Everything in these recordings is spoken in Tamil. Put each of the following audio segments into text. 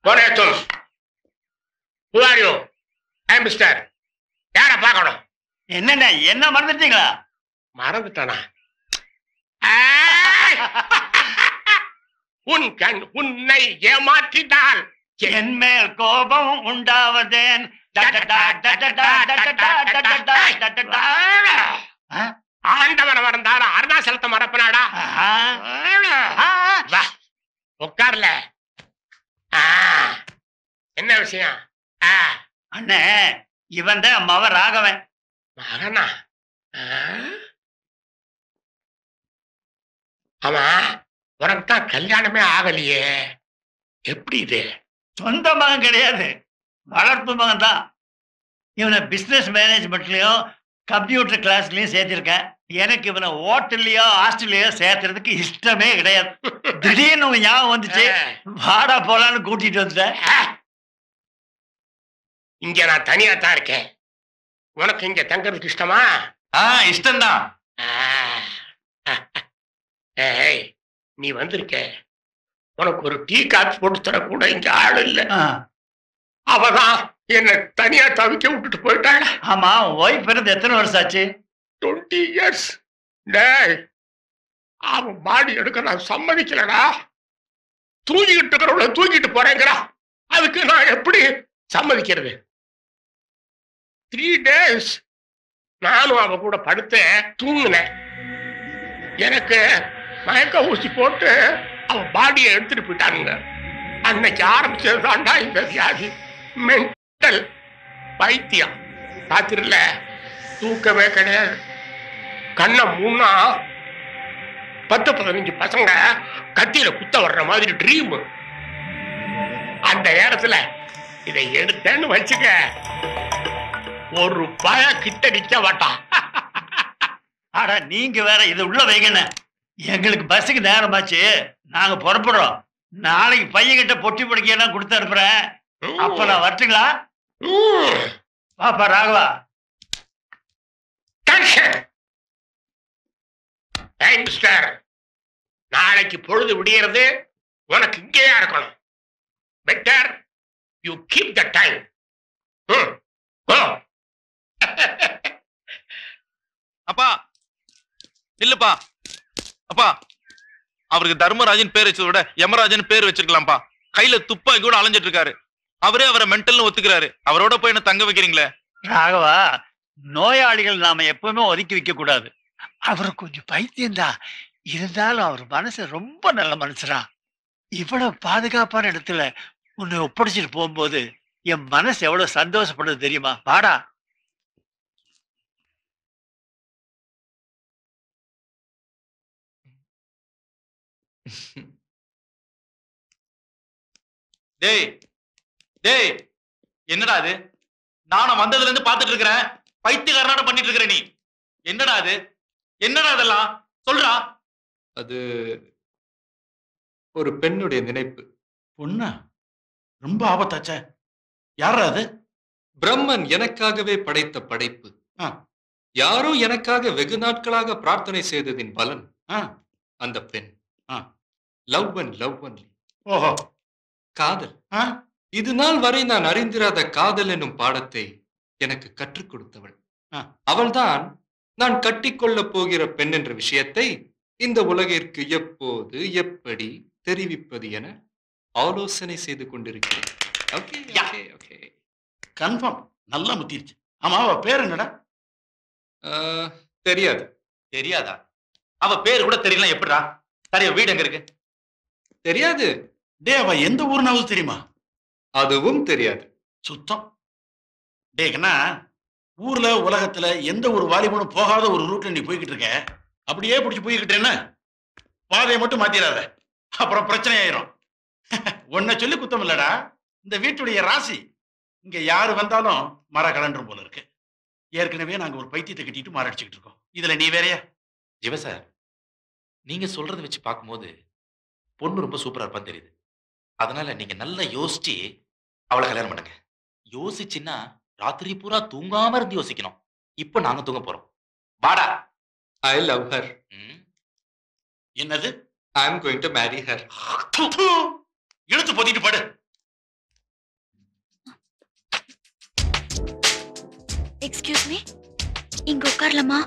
போனேத்தும் புகாரியோ மிஸ்டர் யார பார்க்கணும்? என்னண்ணா என்ன மறந்துட்டீங்களா? மறந்துட்டானா? உன் கண் உன்னை ஏமாற்றினால் என் மேல் கோபம் உண்டாவதேன். ஆண்டவனை மறந்தாரா அருணாசலத்தை மறப்பனாடா? உட்கார்ல. என்ன விஷயம்? அண்ணே இவன் தான் மவ ராகவன். மகனா? ஆமா, உனக்கு தான் கல்யாணமே ஆகலையே, எப்படி இது? சொந்த மகன் கிடையாது, வளர்ப்பு மகன் தான். இவனை பிசினஸ் மேனேஜ்மெண்ட்லயும் கம்ப்யூட்டர் கிளாஸ்லயும் சேர்த்திருக்கேன். எனக்கு இவனை ஹோட்டல்லையோ ஹாஸ்டல்லையோ சேர்த்துறதுக்கு இஷ்டமே கிடையாது. திடீர்னு உங்க ஞாபகம் வந்துச்சு, வாடா போலான்னு கூட்டிட்டு வந்துட்டேன். இங்க நான் தனியா தான் இருக்கேன். உனக்கு இங்க தங்கறதுக்கு இஷ்டமா? இஷ்டம்தான். நீ வந்திருக்க, உனக்கு ஒரு டீ காப்பி போட்டு தர கூட இங்க ஆள் இல்ல. அவதான் என்ன தனியா தவிக்க விட்டுட்டு போயிட்டாள். ஆமா, ஒய்ஃப் பிறந்து எத்தனை வருஷம் ஆச்சு? 20 years. டேய், அவன் பாடி எடுக்க நான் சம்மதிக்கலடா. தூங்கிட்டு இருக்கிறவள தூக்கிட்டு போறேங்கிறா, அதுக்கு நான் எப்படி சம்மதிக்கிறது? 3 days நானும் அவ கூட படுத்து தூங்கினேன். எனக்கு மயக்க ஊசி போட்டு அவன் பாடியை எடுத்துட்டு போயிட்டானுங்க. அன்னைக்கு ஆரம்பிச்சதுதான்டா இந்த வியாதி. மென்டல் பைத்தியம். ராத்திரில தூக்கமே கிடையாது. கண்ணை மூணா 10-15 பசங்க கத்தியில குத்த வர்ற மாதிரி ட்ரீம். அந்த நேரத்துல இதை எடுத்தேன்னு வச்சுக்க, ஒரு பய கிட்ட நிக்க மாட்டான். ஆடா நீங்க வேற இது உள்ள வைக்கண. எங்களுக்கு பஸ்ஸுக்கு நேரமாச்சு, நாங்க புறப்படுறோம். நாளைக்கு பையன்கிட்ட பொட்டி பொடிக்கையெல்லாம் கொடுத்து அனுப்புறேன். அப்ப நான் வரட்டுங்களா? பாப்பா ராகவா. மிஸ்டர், நாளைக்கு பொழுது விடியறது உனக்கு இங்கேயா இருக்கணும். Better you keep the time. அப்பா இல்லப்பா, அப்பா அவருக்கு தர்மராஜன் பேர் வச்சதை விட யமராஜன் பேர் வச்சிருக்கலாம்ப்பா. கையில துப்பாக்கி கூட அலைஞ்சிட்டு இருக்காரு. அவரே அவரை மென்டல்னு ஒத்துக்கிறாரு. அவரோட போய் என்ன தங்க வைக்கிறீங்களே? ராகவா, நோயாளிகள் நாம எப்பவுமே ஒதுக்கி வைக்க கூடாது. அவரு கொஞ்சம் பைத்தியம்தான், இருந்தாலும் அவர் மனசு ரொம்ப நல்ல மனுஷரா. இவ்வளவு பாதுகாப்பான இடத்துல உன்னை ஒப்படைச்சிட்டு போகும்போது என் மனசு எவ்வளவு சந்தோஷப்படுது தெரியுமா? வாடா. டேய் டேய், என்னடா அது? நானும் வந்ததுல இருந்து பாத்துட்டு இருக்கிறேன், பைத்தியக்காரனாட பண்ணிட்டு இருக்கிற நீ. என்னடா அது? என்னடா அதெல்லாம் சொல்றா? அது ஒரு பெண்ணுடைய நினைப்பு. பொண்ணா? ரொம்ப ஆபத்தாச்சே. யாரா அது? பிரம்மன் எனக்காகவே படைத்த படைப்பு. யாரோ எனக்காக வெகு நாட்களாக பிரார்த்தனை செய்ததின் பலன் அந்த பெண். Love and love only. ஓஹோ, காதல். இது நாள் வரை நான் அறிந்திராத காதல் என்னும் பாடத்தை எனக்கு கற்றுக் கொடுத்தவள். அவள்தான் நான் கட்டிக்கொள்ளப் போகிற பெண் என்ற விஷயத்தை இந்த உலகிற்கு எப்போது எப்படி தெரிவிப்பது என ஆலோசனை செய்து கொண்டிருக்கிறேன். Okay okay okay, confirm. நல்லா முத்திருச்சு. ஆமா, அவ பேர் என்னடா? தெரியாது. தெரியாதா? அவ பேரு கூட தெரியல எப்படிடா? சரி, வீடு எங்க இருக்கு? தெரியாது. டே, அவ எந்த ஊர்னாவது தெரியுமா? அதுவும் தெரியாது. சுத்தம். டேக்கண்ணா, ஊர்ல உலகத்துல எந்த ஒரு வாலிபனும் போகாத ஒரு ரூட்ல நீ போய்கிட்டு இருக்க. அப்படியே பிடிச்சி போய்கிட்டேன்னா பாதையை மட்டும் மாத்திராத, அப்புறம் பிரச்சனை ஆயிரும். உன்னை சொல்லி குத்தம் இல்லடா, இந்த வீட்டுடைய ராசி. இங்க யாரு வந்தாலும் மர கலண்டரும் போல இருக்கு. ஏற்கனவே நாங்க ஒரு பைத்தியத்தை கட்டிட்டு மாரடிச்சுக்கிட்டு இருக்கோம். இதுல நீ வேறையா? ஜிவ சார், நீங்க சொல்றதை வச்சு பார்க்கும்போது பொண்ணு ரொம்ப சூப்பரா இருப்பான்னு தெரியுது. அதனால நீங்க நல்லா யோசிச்சு அவளை கல்யாணம் பண்ணுங்க. யோசிச்சுன்னா ராத்திரி பூரா தூங்காம இருந்து யோசிக்கணும். இப்ப நாங்க தூங்க போறோம். வாடா. I love her. என்னது? I am going to marry her. இழுத்து பொத்திட்டு படு. எக்ஸ்கியூஸ் மீ, இங்க உட்காரலாமா?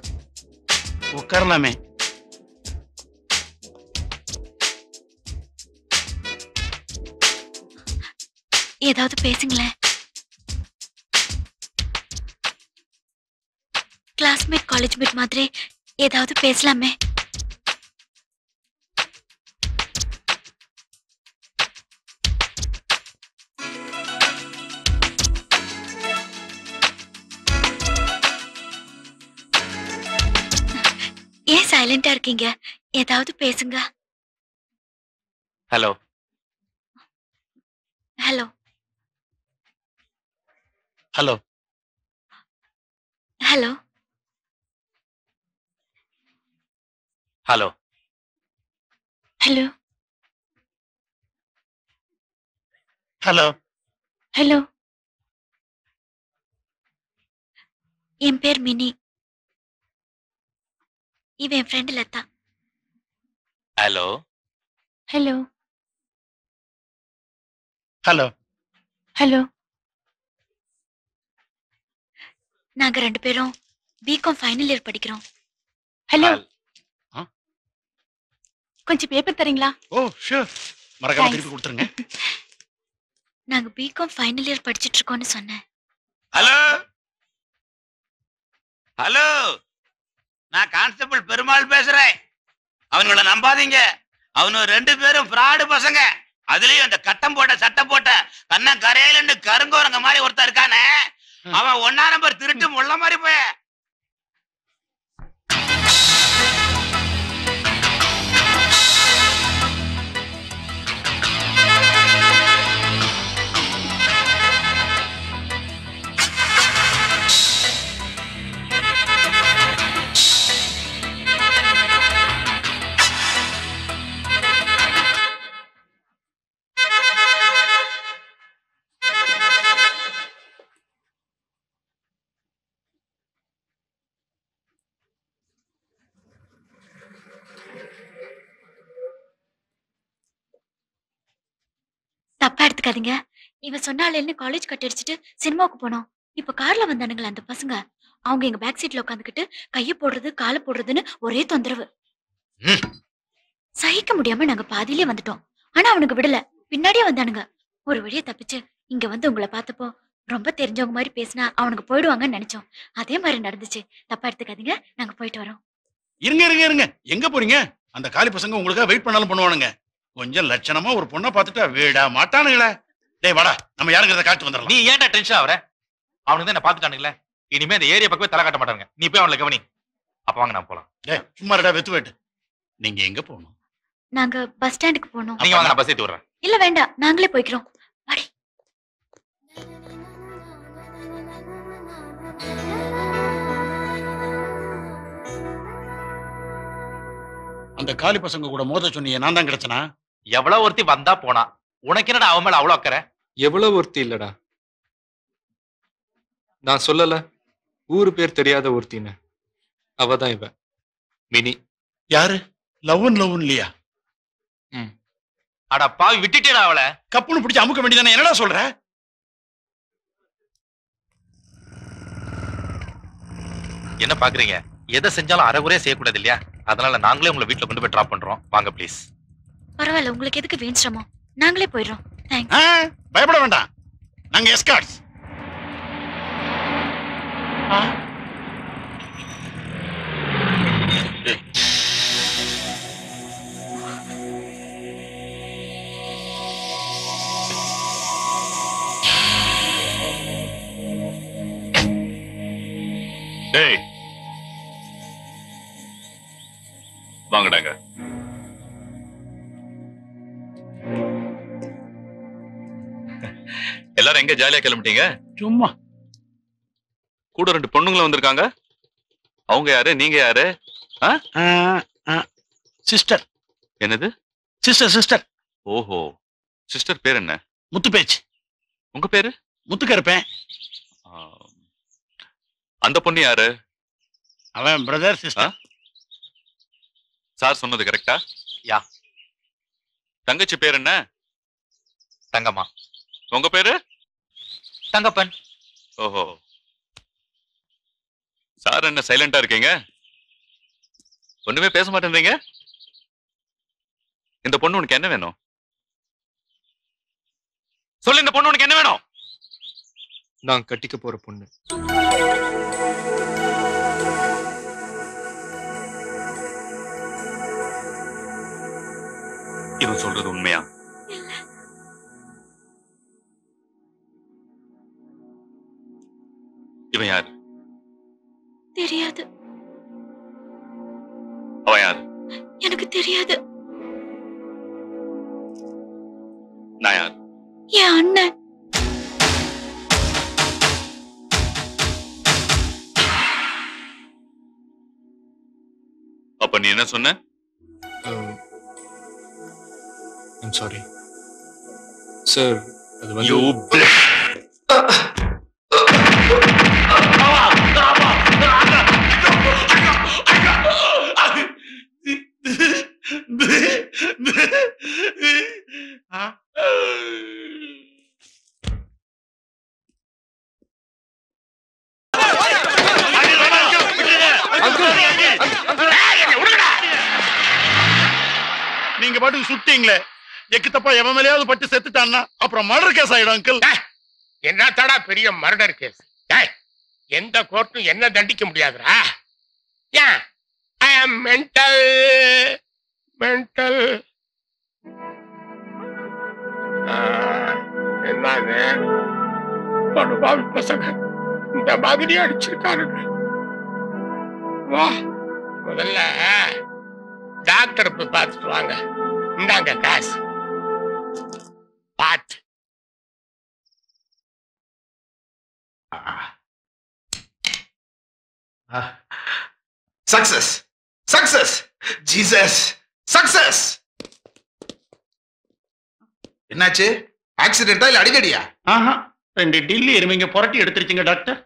உட்காரலாமே. ஏதாவது பேசுங்களேன். கிளாஸ்மேட் காலேஜ் மேட் மாதிரி ஏதாவது பேசலாமே. ஏன் சைலண்டா இருக்கீங்க? ஏதாவது பேசுங்க. Hello hello hello hello hello hello hello. Hello. என் பேர் மினி. இவன் என் friend Latha. Hello hello hello. Hello. நாங்க 2 பேரும் பிகாம் ஃபைனல் இயர் படிக்கிறோம். ஹலோ, கொஞ்சம் பேப்பர் தரீங்களா? ஓ ஷூர், மறக்காம திருப்பி கொடுத்துருங்க. நாங்க பிகாம் ஃபைனல் இயர் படிச்சிட்டு இருக்கோம்னு சொன்னேன். ஹலோ ஹலோ, நான் கான்ஸ்டபிள் பெருமாள் பேசுறேன். அவனுங்களை நம்பாதீங்க. அவனு 2 பேரும் ஃப்ராடு பசங்க. அதுலயும் அந்த கட்டம் போட்ட சட்டம் போட்ட கண்ண கரையில கருங்கோரங்க மாதிரி ஒருத்தர் இருக்கானே, அவன் 1ஆம் நம்பர் திருட்டு முள்ள மாதிரி போய. தப்பா எடுத்துக்காதீங்க. இவன் சொன்னாலேன்னு காலேஜ் கட் அடிச்சுட்டு சினிமாவுக்கு போனோம். இப்ப கார்ல வந்தானுங்களா அந்த பசங்க. அவங்க எங்க பேக் சீட்ல உட்காந்துக்கிட்டு கைய போடுறது காலை போடுறதுன்னு ஒரே தொந்தரவு. சகிக்க முடியாம நாங்க பாதியிலே வந்துட்டோம். ஆனா அவனுக்கு விடல, பின்னாடியே வந்தானுங்க. ஒரு வழியா தப்பிச்சு இங்க வந்து உங்களை பார்த்தப்போ ரொம்ப தெரிஞ்சவங்க மாதிரி பேசினா அவனுக்கு போயிடுவாங்கன்னு நினைச்சோம். அதே மாதிரி நடந்துச்சு. தப்பா எடுத்துக்காதீங்க, நாங்க போயிட்டு வரோம். இருங்க இருங்க இருங்க, எங்க போறீங்க? அந்த காலி பசங்க உங்களுக்காக வெயிட் பண்ணாலும் பண்ணுவானுங்க. கொஞ்சம் லட்சணமா ஒரு பொண்ணை பார்த்துட்டா வீடா மாட்டானுங்களே. டேய் வாடா, நம்ம யாருங்கிறத காட்டு வந்துடலாம். நீ ஏன்டா டென்ஷன் ஆவற? அவனுக்கு தான் என்ன பாத்துட்டானுங்களே. இனிமே இந்த ஏரியா பக்கமே தலை காட்ட மாட்டாங்க. நீ போய் அவங்களை கவனி. அப்ப வாங்க நான் போலாம். டேய் சும்மா ரெடா வெத்து வெட்டு. நீங்க எங்க போகணும்? நாங்க பஸ் ஸ்டாண்டுக்கு போனோம். நீங்க வாங்க, நான் பஸ் ஏத்தி விடுறேன். இல்ல வேண்டாம், நாங்களே போய்க்கிறோம். வாடி. அந்த காலி பசங்க கூட மோத சொன்னீங்க, நான் தான் கிடைச்சனா? எவ்வளவு ஒருத்தி வந்தா போனா, உனக்கு என்னடா அவன் மேல அவ்வளவு அக்கறை? எவ்வளவு ஒருத்தி இல்லடா, நான் சொல்லல ஊரு பேர் தெரியாத ஒருத்தின்னு. அவதான் இவ மினி. யாரு? லவ்ன் இல்லையா? அட பாவி, விட்டுட்டேடா அவளை. கப்புன்னு பிடிச்சு அமுக்க வேண்டியதானே, என்னடா சொல்ற? என்ன பாக்குறீங்க? எதை செஞ்சாலும் அரைகுறையா செய்யக்கூடாது இல்லையா? அதனால நாங்களே உங்களை வீட்டுல கொண்டு போய் டிராப் பண்றோம். வாங்க ப்ளீஸ். பரவாயில்ல, உங்களுக்கு எதுக்கு வீண் சிரமம்? நாங்களே போயிடுறோம். தேங்க்ஸ். பயப்பட வேண்டாம், நாங்க எஸ்கார்ட்ஸ். டேய் வாங்கடாங்க. எல்லாரும் எங்க ஜாலியா கிளம்பிட்டீங்க? சும்மா. கூட 2 பொண்ணுங்களும் வந்திருக்காங்க. அவங்க யாரு, நீங்க யாரு? சிஸ்டர். என்னது? சிஸ்டர். ஓஹோ, சிஸ்டர் பேர் என்ன? முத்து பேச்சு. உங்க பேரு? முத்துக்கருப்பேன். அந்த பொண்ணு யாரு? அவன் பிரதர் சிஸ்டர். சார் சொன்னது கரெக்டா? யா. தங்கச்சி பேர் என்ன? தங்கம்மா. உங்க பேரு? தங்கப்பன். ஓஹோ. சார் என்ன சைலண்டா இருக்கீங்க? ஒண்ணுமே பேச மாட்டேன்றீங்க? இந்த பொண்ணு உனக்கு என்ன வேணும்? சொல்லு, இந்த பொண்ணு உனக்கு என்ன வேணும்? நான் கட்டிக்க போற பொண்ணு. இவன் சொல்றது உண்மையா? இவன் யாரு? தெரியாது. அவன் யாரு? எனக்கு தெரியாது. நான் யாரு? என் அண்ணன். அப்ப நீ என்ன சொன்ன? I'm sorry. Sir, அது வந்து நீங்க பாட்டுக்கு சுட்டீங்களே, எக்கு தப்பா எவன் மேலேயாவது பட்டு செத்துட்டான்னா அப்புறம் மர்டர் கேஸ் ஆயிடும் அங்கிள். என்ன தடா பெரிய மர்டர் கேஸ்? எந்த கோர்ட்டும் என்ன தண்டிக்க முடியாதுடா. ஏன்? ஐ அம் மென்டல். என்னது ஒரு பாவி பசங்க இந்த மாதிரி அடிச்சிருக்காருங்க. வா, முதல்ல டாக்டர் போய் பார்த்துட்டு வாங்க. இந்தாங்க காசு. பார்த்து சக்சஸ், சக்சஸ், ஜீசஸ், சக்சஸ். என்னாச்சு? ஆக்சிடென்டா இல்ல அடிக்கடியா? ரெண்டு டில்லி எருமைங்க புரட்டி எடுத்துருச்சுங்க டாக்டர்.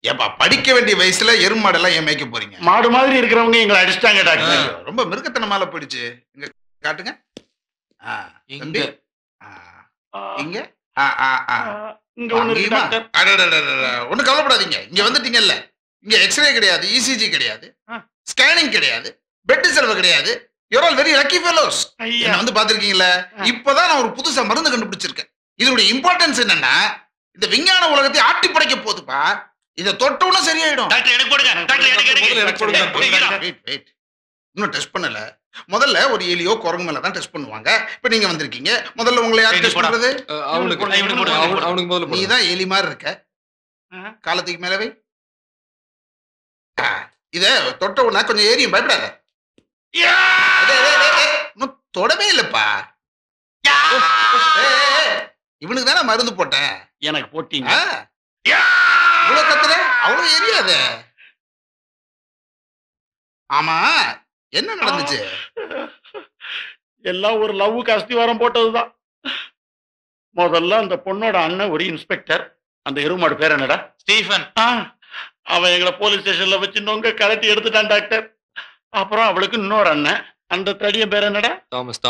ஏப்பா, படிக்க வேண்டிய வயசுல எருமாடெல்லாம் ஏன் மேய்க்க போறீங்க? மாடு மாதிரி இருக்கிறவங்க எங்களை அடிச்சிட்டாங்க டாக்டர். ரொம்ப மிருகத்தனமால போயிடுச்சு. இங்க காட்டுங்க. இங்க இங்க இங்க ஒண்ணு இருக்கு டாக்டர். ஒண்ணு கவலைப்படாதீங்க. இங்க வந்துட்டீங்கல்ல, இங்க எக்ஸ்ரே கிடையாது, இசிஜி கிடையாது, ஸ்கேனிங் கிடையாது, பெட் செலவு கிடையாது. You are very lucky fellows. என்ன வந்து பாத்திருக்கீங்களா? இப்பதான் நான் ஒரு புதுசா மருந்து கண்டுபிடிச்சிருக்கேன். இதனுடைய இம்பார்ட்டன்ஸ் என்னன்னா, இந்த விஞ்ஞான உலகத்தை ஆட்டி படைக்க போகுதுப்பா. இத தொட்டவுடனே சரியாயிடும். டாக்டர் எனக்கு போடுங்க. டாக்டர் எனக்கு போடுங்க. வெயிட். இன்னும் டெஸ்ட் பண்ணல. முதல்ல ஒரு எலியோ குரங்கு மேல தான் டெஸ்ட் பண்ணுவாங்க. இப்ப நீங்க வந்திருக்கீங்க. முதல்ல உங்களை யார் டெஸ்ட் பண்றது? அவனுக்கு முதல்ல நீ தான் எலி மாதிரி இருக்க. காலத்துக்கு மேல வை. இத தொட்ட உடனே கொஞ்சம் ஏரியும், பயப்படாத. தொடவே இல்லப்பா. இவனுக்கு தானே மருந்து போட்டேன். எனக்கு போட்டீங்க. இவ்வளவு கத்துற, அவ்வளவு எரியாத. ஆமா, என்ன நடந்துச்சு? எல்லாம் ஒரு லவ்வுக்கு அஸ்திவாரம் போட்டதுதான். முதல்ல அந்த பொண்ணோட அண்ணன் ஒரு இன்ஸ்பெக்டர். அந்த எருமாடு பேர் என்னடா? ஸ்டீஃபன். அவன் எங்களை போலீஸ் ஸ்டேஷன்ல வச்சு நொங்க கலட்டி எடுத்துட்டான் டாக்டர். அப்புறம் அவளுக்கு இன்னொரு அண்ணன். அந்த தடிய பேர் என்னடா? தாமஸ்.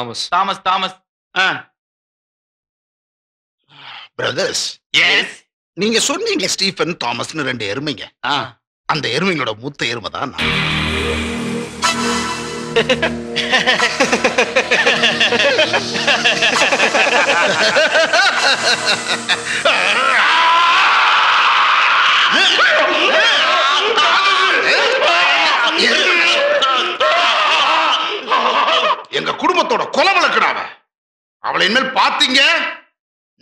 Brothers, yes. நீங்க சொன்னீங்க ஸ்டீஃபன் தாமஸ்னு ரெண்டு எருமைங்க. அந்த எருமைங்களோட மூத்த எருமை தான் நான். எங்க குடும்பத்தோட கொலை வழக்குடாவ. அவளை இனிமேல் பாத்தீங்க,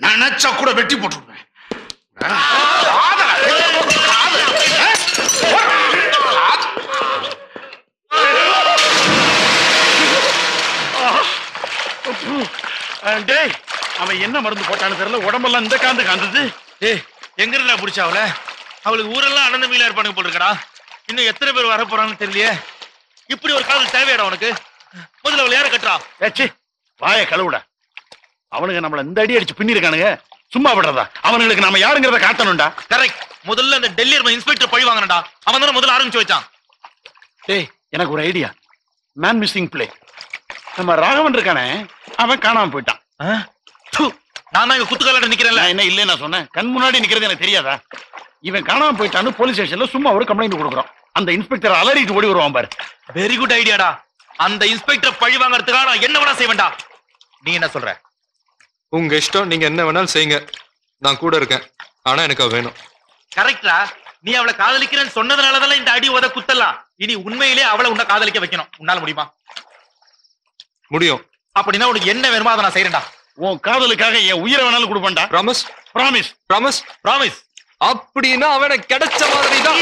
நினைச்சா கூட வெட்டி போட்டுருவேன். அவன் என்ன மருந்து போட்டான்னு தெரியல, உடம்பெல்லாம் இந்த காந்து காந்தது. எங்க இருந்தா புடிச்சா அவள? அவளுக்கு ஊரெல்லாம் அனந்த மீலா இருப்பானுங்க போல் இருக்கடா. இன்னும் எத்தனை பேர் வர போறான்னு தெரியலையே. இப்படி ஒரு காதல் தேவையாடா உனக்கு? முதல்ல அவளை யார கட்டுறா? ஏச்சி, வாய கழுவுடா. அவனுங்க நம்மள இந்த அடி அடிச்சு பின்னிருக்கானுங்க. சும்மா விடுறதா? அவனுங்களுக்கு நாம யாருங்கிறத காட்டணும்டா. கரெக்ட். முதல்ல அந்த டெல்லி இன்ஸ்பெக்டர் பழி வாங்கணும்டா. அவன் தானே முதல்ல ஆரம்பிச்சு வச்சான். டேய், எனக்கு ஒரு ஐடியா. Man missing play. நம்ம ராகவன் இருக்கானே, அவன் காணாம போயிட்டான். நான் தான் இங்க குத்துக்கால நிக்கிறேன்ல. நான் என்ன இல்ல நான் சொன்னேன், கண் முன்னாடி நிக்கிறது எனக்கு தெரியாதா? இவன் காணாம போயிட்டான்னு போலீஸ் ஸ்டேஷன்ல சும்மா ஒரு கம்ப்ளைண்ட் கொடுக்குறோம். அந்த இன்ஸ்பெக்டர் அலறிட்டு ஓடி வருவான் பாரு. வெரி குட் ஐடியாடா. அந்த இன்ஸ்பெக்டர் பழி வாங்கறதுக்காக நான் என்ன வேணா செய்வேன்டா. நீ என்ன சொல்ற? உங்க இஷ்டம், நீங்க என்ன வேணாலும் செய்யுங்க, நான் கூட இருக்கேன். ஆனா எனக்கு அவ வேணும். கரெக்டா? நீ அவளை காதலிக்கிறேன்னு சொன்னதுனாலதான் இந்த அடி உத குத்தலாம். இனி உண்மையிலே அவளை உன்னை காதலிக்க வைக்கணும். உன்னால முடியுமா? முடியும். அப்படின்னா உனக்கு என்ன வேணுமோ அதை நான் செய்யறேன்டா. உன் காதலுக்காக என் உயிரை வேணாலும் கொடுப்பேன்டா. ப்ராமிஸ்? ப்ராமிஸ். ப்ராமிஸ்? ப்ராமிஸ். அப்படின்னா அவனை கிடைச்ச மாதிரி தான்.